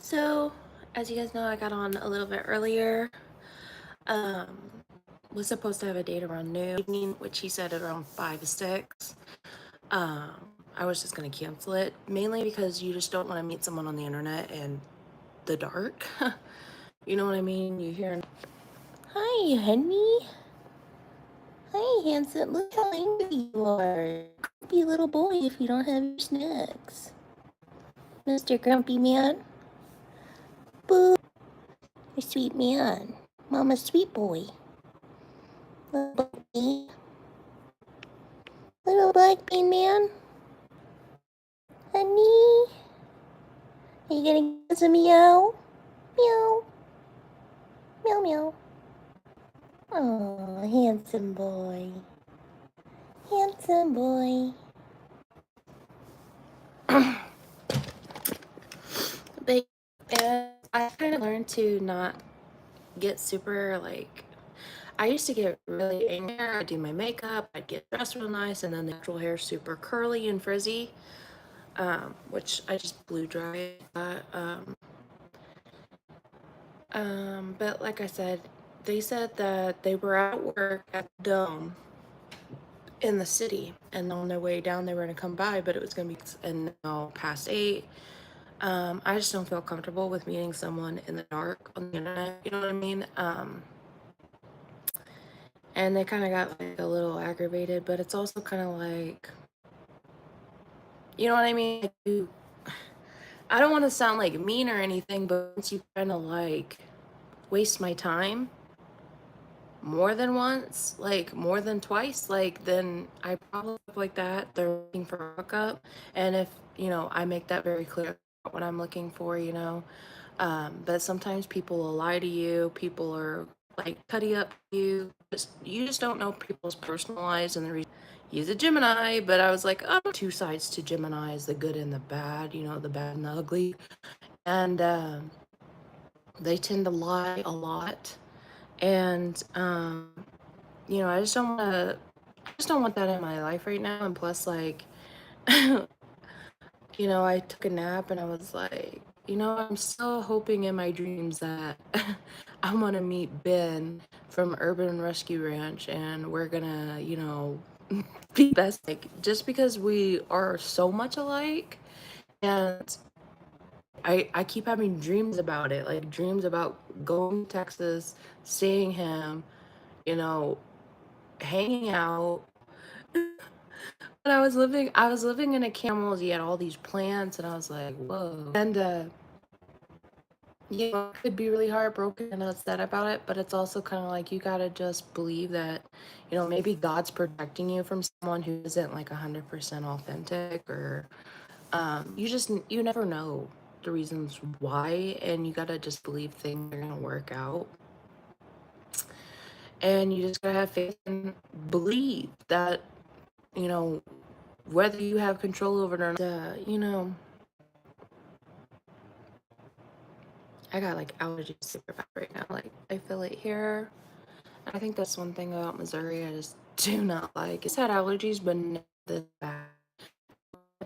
So, as you guys know, I got on a little bit earlier. Um, was supposed to have a date around noon, evening, which he said around 5 to 6. Um, I was just gonna cancel it, mainly because you just don't want to meet someone on the internet in the dark. You know what I mean? You hear, "Hi, honey. Hi, handsome. Look how angry you are. Grumpy little boy if you don't have your snacks. Mr. Grumpy Man. Boo. You sweet man. Mama's sweet boy. Little black bean. Little black bean man. Honey. Are you gonna give us a meow? Meow. Meow meow. Oh, handsome boy. Handsome boy. But I kind of learned to not get super like. I used to get really angry. I'd do my makeup, I'd get dressed real nice, and then the actual hair super curly and frizzy, which I just blew dry. But like I said, they said that they were at work at the Dome in the city, and on their way down, they were gonna come by, but it was gonna be and now past 8. I just don't feel comfortable with meeting someone in the dark on the internet. You know what I mean? And they kind of got like a little aggravated, but it's also kind of like, you know what I mean? I don't want to sound like mean or anything, but once you kind of like waste my time more than once, like more than twice, like then I probably look like that. They're looking for a hookup. And if, I make that very clear what I'm looking for, but sometimes people will lie to you, people are like cutting up to you. You just don't know people's personal lives and the reason he's a Gemini, but I was like, oh, two sides to Geminis, the good and the bad, the bad and the ugly. And they tend to lie a lot. And I just don't want that in my life right now. And plus, like, I took a nap and I was like, I'm still hoping in my dreams that I want to meet Ben from Urban Rescue Ranch and we're gonna, be best. Like, just because we are so much alike, and I keep having dreams about it, like dreams about going to Texas, seeing him, you know, hanging out. But I was living in a camel. He had all these plants, and I was like, whoa. And it could be really heartbroken and upset about it, but it's also kind of like you gotta just believe that, maybe God's protecting you from someone who isn't like 100% authentic, or you never know the reasons why, and you gotta just believe things are gonna work out. And you just gotta have faith and believe that, you know, whether you have control over it or not, I got like allergies super bad right now. Like I feel it here. I think that's one thing about Missouri I just do not like. I just had allergies, but not this bad.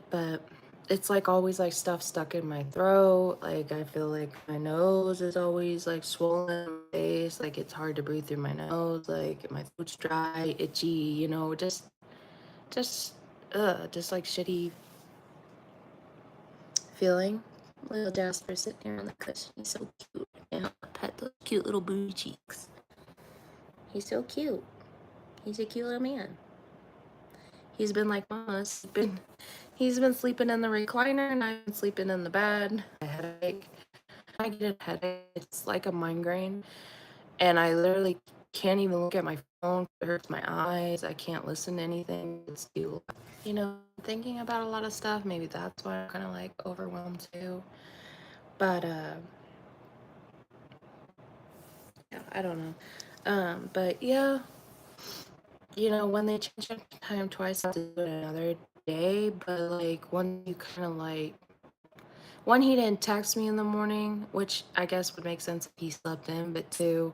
But it's like always like stuff stuck in my throat. Like I feel like my nose is always like swollen, my face, like it's hard to breathe through my nose, like my throat's dry, itchy, just just like shitty feeling. Little Jasper sitting here on the cushion. He's so cute. And I'll pet those cute little booty cheeks. He's so cute. He's a cute little man. He's been like mama. He's been sleeping in the recliner and I've been sleeping in the bed. A headache. I get a headache. It's like a migraine. And I literally can't even look at my phone. It hurts my eyes. I can't listen to anything. It's too, thinking about a lot of stuff. Maybe that's why I'm kind of like overwhelmed too. But yeah, I don't know. But yeah, when they change it time twice, I'll do it another day. But like, when you kind of like, one, he didn't text me in the morning, which I guess would make sense if he slept in. But two,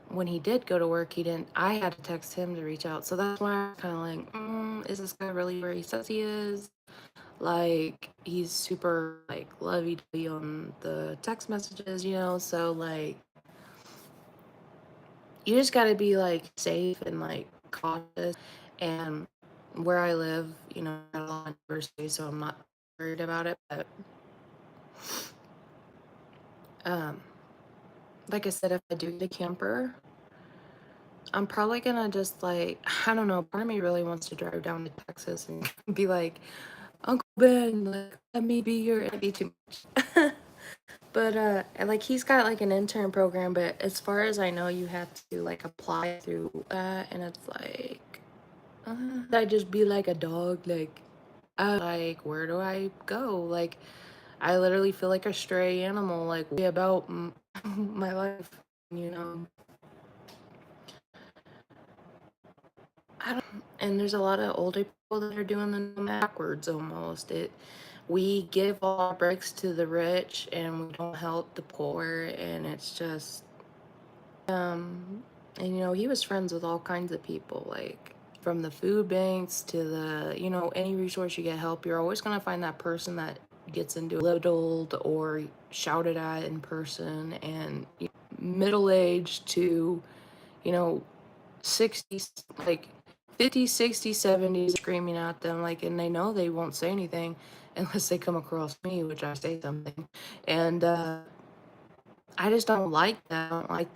when he did go to work, I had to text him to reach out. So that's why I'm kind of like, is this guy really where he says he is? Like, he's super, like, lovey-dovey on the text messages, so, like, you just gotta be, like, safe and, like, cautious, and where I live, got a lot of diversity, so I'm not worried about it, but, um, like I said, if I do get a camper, I'm probably gonna just, like I don't know, part of me really wants to drive down to Texas and be like, "Uncle Ben, like, let me be your" it'd be too much. But, and, like, he's got, like, an intern program, but as far as I know, you have to, like, apply through that, and it's like, I just be like a dog, like, like, where do I go? Like, I literally feel like a stray animal, like, way about my life, you know? I don't and there's a lot of older people that are doing the backwards almost. We give all our breaks to the rich and we don't help the poor, and it's just and he was friends with all kinds of people, like from the food banks to any resource you get help, you're always gonna find that person that gets into belittled or shouted at in person, and middle aged to, you know, 60s, like 50s, 60s, 70s, screaming at them, like, and they know they won't say anything unless they come across me, which I say something. And I just don't like that. I don't like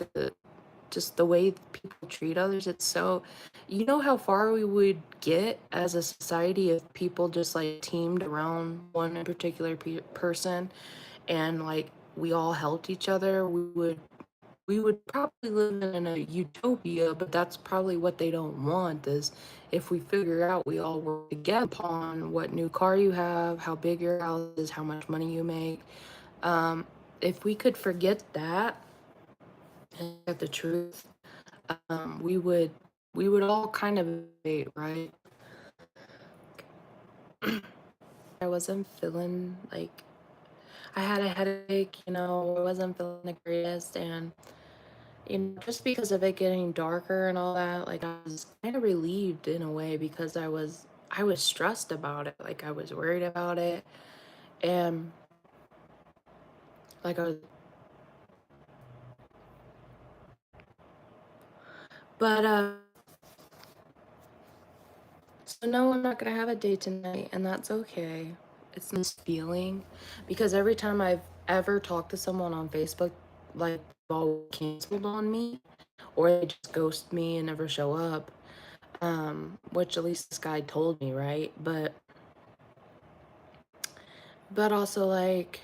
just the way people treat others. It's so, how far we would get as a society if people just like teamed around one in particular person, and like we all helped each other. We would probably live in a utopia, but that's probably what they don't want is if we figure out we all work together upon what new car you have, how big your house is, how much money you make. Um, if we could forget that and get the truth, we would all kind of debate, right? I wasn't feeling like I had a headache, I wasn't feeling the greatest, and just because of it getting darker and all that, like I was kind of relieved in a way because I was stressed about it, like I was worried about it, and like I was, but so no, I'm not gonna have a date tonight, and that's okay. It's this feeling because every time I've ever talked to someone on Facebook, like they've all canceled on me or they just ghost me and never show up. Which at least this guy told me, right? But also like,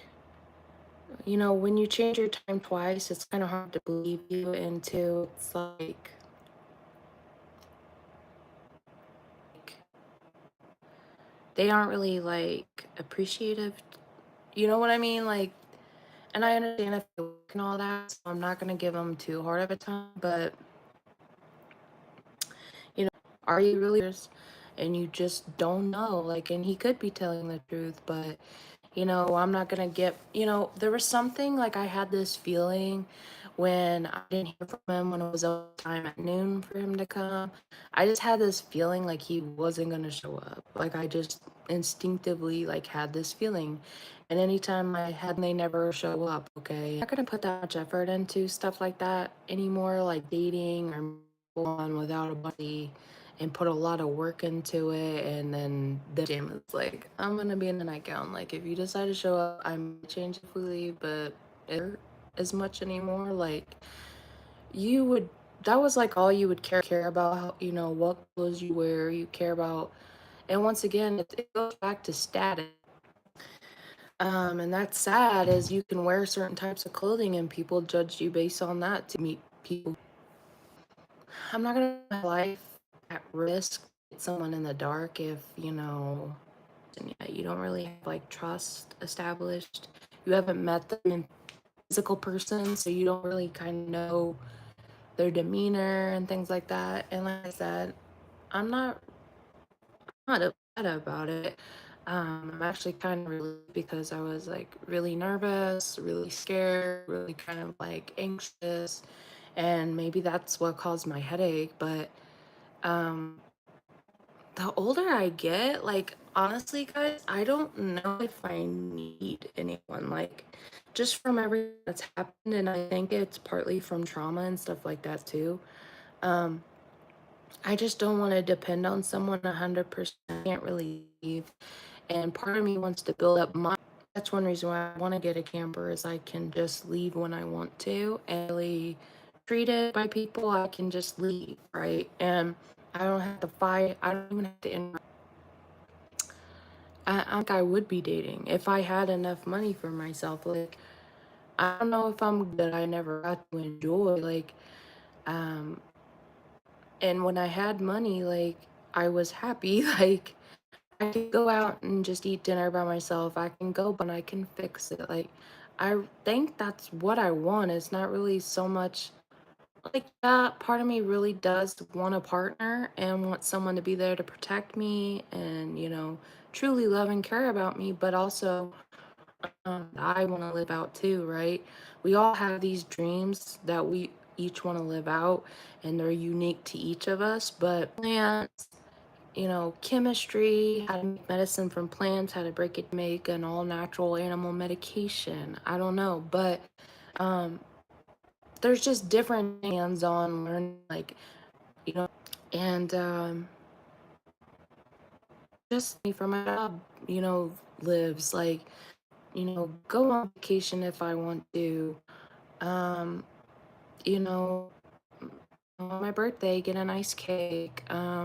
when you change your time twice, it's kind of hard to believe you into. It's like they aren't really like appreciative. You know what I mean? Like, and I understand if they work and all that, so I'm not gonna give them too hard of a time. But you know, are you really? And you just don't know. Like, and he could be telling the truth, but I'm not gonna get, there was something like I had this feeling when I didn't hear from him when it was time at noon for him to come. I just had this feeling like he wasn't gonna show up. Like I just instinctively like had this feeling. And anytime I had they never show up, okay. I'm not gonna put that much effort into stuff like that anymore, like dating or on without a buddy and put a lot of work into it, and then the gym is like, I'm gonna be in a nightgown. Like if you decide to show up, I might change if we leave, but it hurt as much anymore. Like you would that was like all you would care about, how, what clothes you wear, you care about. And once again, it goes back to status. And that's sad is you can wear certain types of clothing and people judge you based on that to meet people. I'm not gonna put my life at risk with someone in the dark if, and yeah, you don't really have like trust established. You haven't met them in physical person, so you don't really kind of know their demeanor and things like that. And like I said, I'm not upset about it. I'm actually kind of relieved because I was like really nervous, really scared, really kind of like anxious, and maybe that's what caused my headache. But um, the older I get, like honestly, guys, I don't know if I need anyone. Like, just from everything that's happened, and I think it's partly from trauma and stuff like that too. Um, I just don't want to depend on someone 100%. I can't really leave. And part of me wants to build up my. That's one reason why I want to get a camper is I can just leave when I want to and really treated by people. I can just leave, right? And I don't have to fight. I don't even have to interact. I think I would be dating if I had enough money for myself. Like, I don't know if I'm good. I never got to enjoy. Like, um, and when I had money, like, I was happy. Like, I can go out and just eat dinner by myself. I can go, but I can fix it. Like, I think that's what I want. It's not really so much like that. Part of me really does want a partner and want someone to be there to protect me and, truly love and care about me, but also I want to live out too, right? We all have these dreams that we each want to live out, and they're unique to each of us, but plants, chemistry, how to make medicine from plants, how to break it, make an all natural animal medication. I don't know, but um, there's just different hands on learning, like, you know, and just me for my job, lives like, go on vacation if I want to, um, you know, on my birthday, get a nice cake. I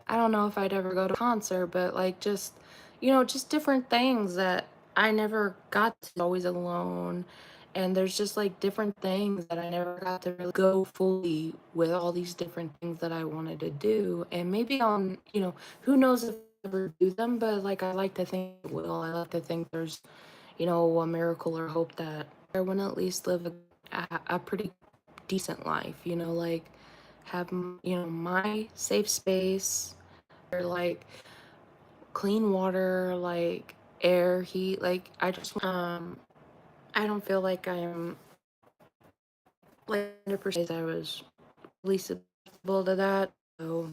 don't know if I'd ever go to a concert, but like just different things that I never got to, always alone. And there's just like different things that I never got to really go fully with all these different things that I wanted to do. And maybe who knows if I ever do them, but like I like to think it will. I like to think there's, a miracle or hope that I want to at least live a pretty decent life, like have, my safe space or like clean water, like air, heat, like I don't feel like I'm like 100% I was really susceptible to that. So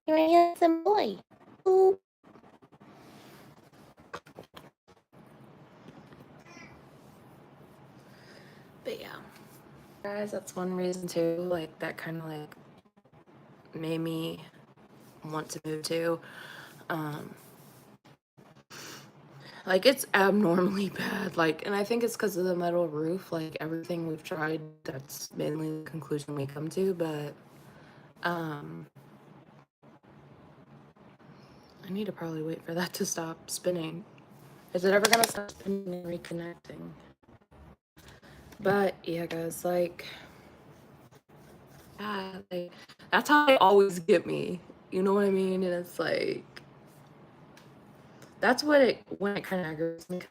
you're a handsome boy. Ooh. But yeah. Guys, that's one reason too, like that kind of like made me want to move to. Um Like it's abnormally bad. Like, and I think it's because of the metal roof. Like everything we've tried, that's mainly the conclusion we come to. But I need to probably wait for that to stop spinning. Is it ever gonna stop spinning and reconnecting? But yeah, guys, like, that's how they always get me. You know what I mean? And it's like that's when it kind of aggravates me.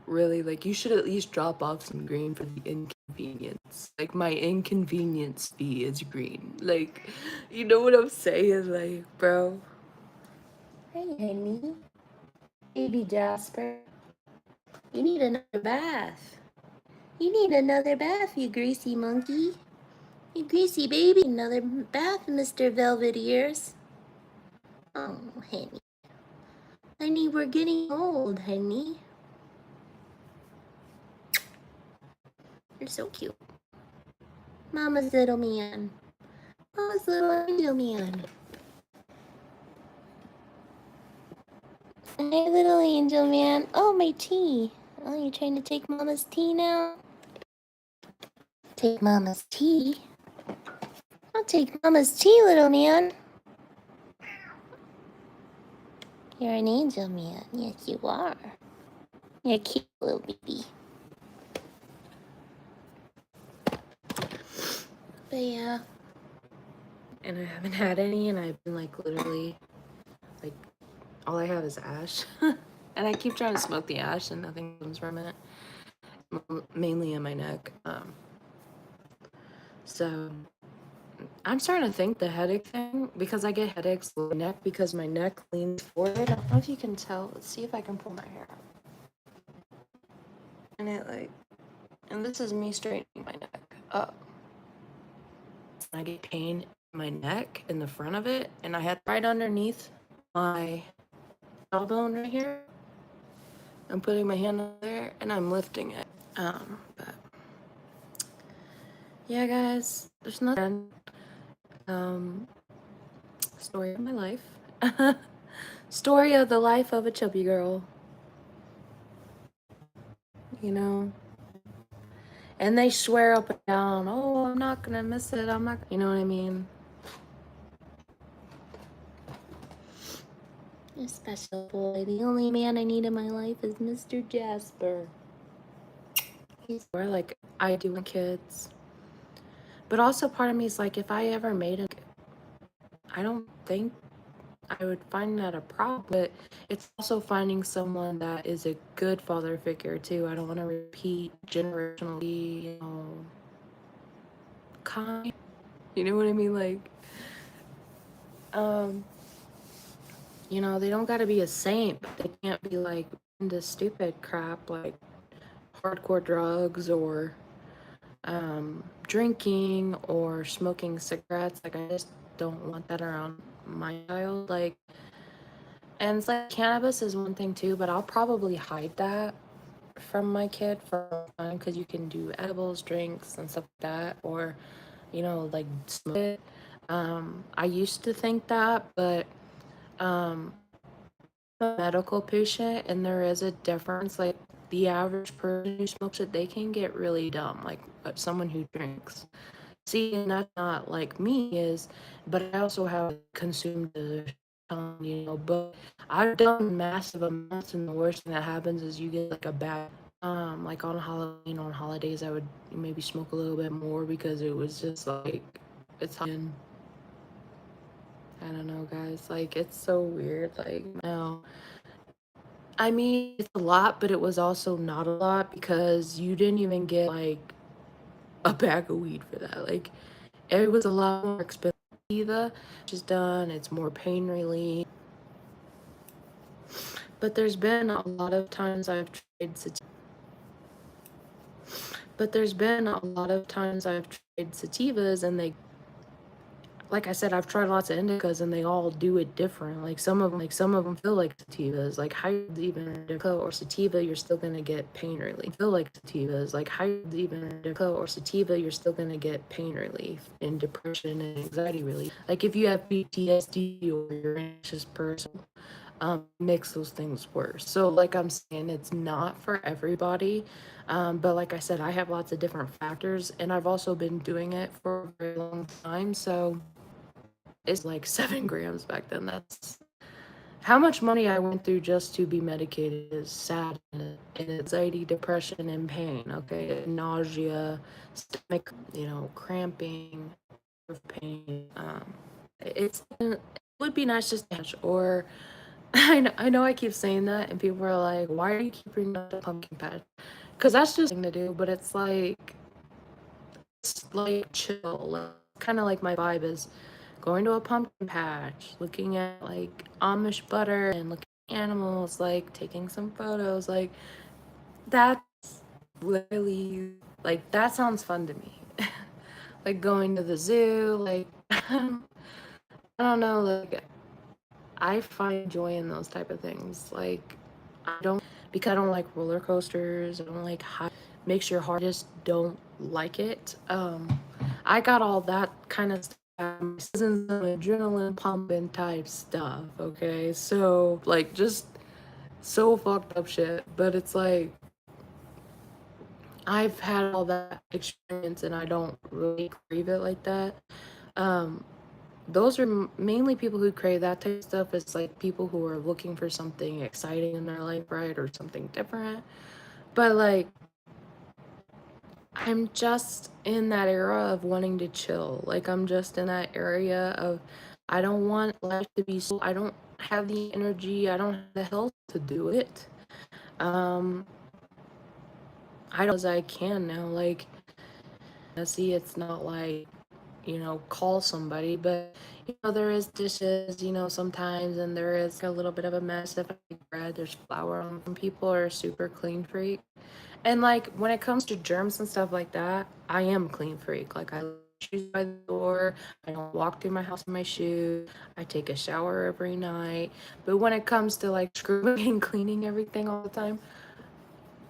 Really, like you should at least drop off some green for the inconvenience. Like my inconvenience fee is green. Like, you know what I'm saying? Like, bro. Hey, honey. Baby Jasper. You need another bath. You need another bath, you greasy monkey. You greasy baby. Another bath, Mr. Velvet Ears. Oh, honey. Honey, we're getting old, honey. You're so cute. Mama's little man. Mama's little angel man. Hey, little angel man. Oh, my tea. Oh, you're trying to take Mama's tea now? Take Mama's tea? I'll take Mama's tea, little man. You're an angel man. Yes, you are. You're a cute little baby. But yeah. And I haven't had any, and I've been like literally, like, all I have is ash. And I keep trying to smoke the ash, and nothing comes from it. Mainly in my neck. So I'm starting to think the headache thing, because I get headaches with my neck because my neck leans forward. I don't know if you can tell. Let's see if I can pull my hair out. And it like, and this is me straightening my neck up. I get pain in my neck in the front of it, and I had right underneath my jawbone right here. I'm putting my hand on there and I'm lifting it. But yeah, guys, there's nothing. Story of my life. Story of the life of a chubby girl. You know? And they swear up and down, oh, I'm not gonna miss it. I'm not, you know what I mean? A special boy. The only man I need in my life is Mr. Jasper. He's more like I do with kids. But also part of me is like, if I ever made it, I don't think I would find that a problem. But it's also finding someone that is a good father figure too. I don't want to repeat generationally, you know, kind. You know what I mean? Like, you know, they don't gotta be a saint, but they can't be like into stupid crap like hardcore drugs or drinking or smoking cigarettes. Like, I just don't want that around my child. Like, and it's like cannabis is one thing too, but I'll probably hide that from my kid for a time because you can do edibles, drinks, and stuff like that, or you know, like smoke it. I used to think that, but I'm a medical patient, and there is a difference. Like the average person who smokes it, they can get really dumb. Like someone who drinks. See, and that's not like me is, but I also have consumed the you know, but I've done massive amounts, and the worst thing that happens is you get like a bad, like on Halloween, on holidays, I would maybe smoke a little bit more because it was just like, it's, I don't know, guys, like, it's so weird, like, no. I mean, it's a lot, but it was also not a lot because you didn't even get like a bag of weed for that. Like, it was a lot more expensive. Either just done, it's more pain relief. But there's been a lot of times I've tried sativas and they, like I said, I've tried lots of indicas and they all do it different. Like some of them feel like sativas. Like how even indica or sativa, you're still gonna get pain relief. Feel like sativas. Like how even indica or sativa, you're still gonna get pain relief and depression and anxiety relief. Like if you have PTSD or you're an anxious person, makes those things worse. So like I'm saying, it's not for everybody. But like I said, I have lots of different factors and I've also been doing it for a very long time. So it's like 7 grams back then. That's how much money I went through just to be medicated is sad and anxiety, depression, and pain. Okay, nausea, stomach, you know, cramping, pain. It would be nice just to catch or I know I keep saying that, and people are like, "Why are you keep bringing up the pumpkin patch?" Because that's just a thing to do. But it's like chill. Like, kind of like my vibe is going to a pumpkin patch, looking at like Amish butter and looking at animals, like taking some photos. Like that's really like that sounds fun to me. Like going to the zoo. Like I don't know. Like I find joy in those type of things. Like I don't because I don't like roller coasters. I don't like high makes your heart just don't like it. I got all that kind of stuff. Some adrenaline pumping type stuff. Okay, so like just so fucked up shit. But it's like I've had all that experience and I don't really crave it like that. Um, those are mainly people who crave that type of stuff. It's like people who are looking for something exciting in their life, right? Or something different. But like, I'm just in that era of wanting to chill. Like, I'm just in that area of I don't want life to be so, I don't have the energy, I don't have the health to do it. Um, I don't as I can now. Like, see, it's not like call somebody. But there is dishes, sometimes, and there is a little bit of a mess if I make bread, there's flour on them. People are super clean freak. And like when it comes to germs and stuff like that, I am a clean freak. Like I leave shoes by the door. I don't walk through my house in my shoes. I take a shower every night. But when it comes to like scrubbing and cleaning everything all the time,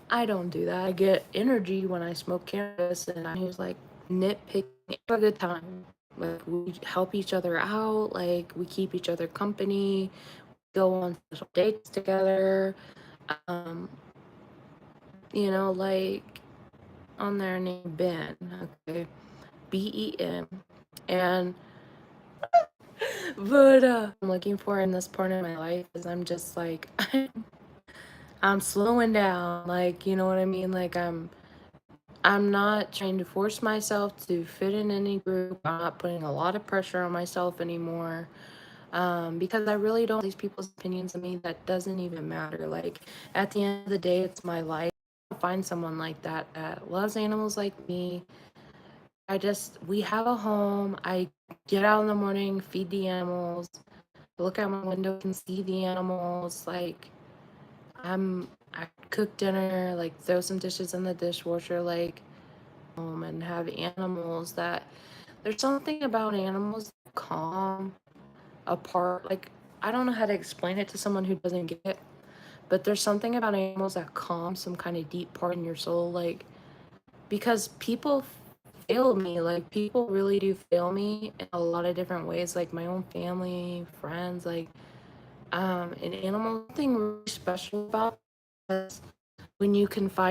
I don't do that. I get energy when I smoke cannabis, and I was like nitpicking. Have a good time. Like we help each other out. Like we keep each other company. Go on special dates together. Um, like on there named Ben. Okay, Ben, and but I'm looking for in this part of my life is I'm just like I'm slowing down. Like you know what I mean? Like I'm not trying to force myself to fit in any group. I'm not putting a lot of pressure on myself anymore. Because I really don't these people's opinions of me that doesn't even matter. Like at the end of the day, it's my life. I'll find someone like that loves animals like me. We have a home. I get out in the morning, feed the animals, look out my window and see the animals. Like I cook dinner, like throw some dishes in the dishwasher, like and have animals that there's something about animals that calm apart. Like I don't know how to explain it to someone who doesn't get it, but there's something about animals that calm some kind of deep part in your soul. Like because people fail me, like people really do fail me in a lot of different ways, like my own family, friends, like an animal, something really special about it, when you confide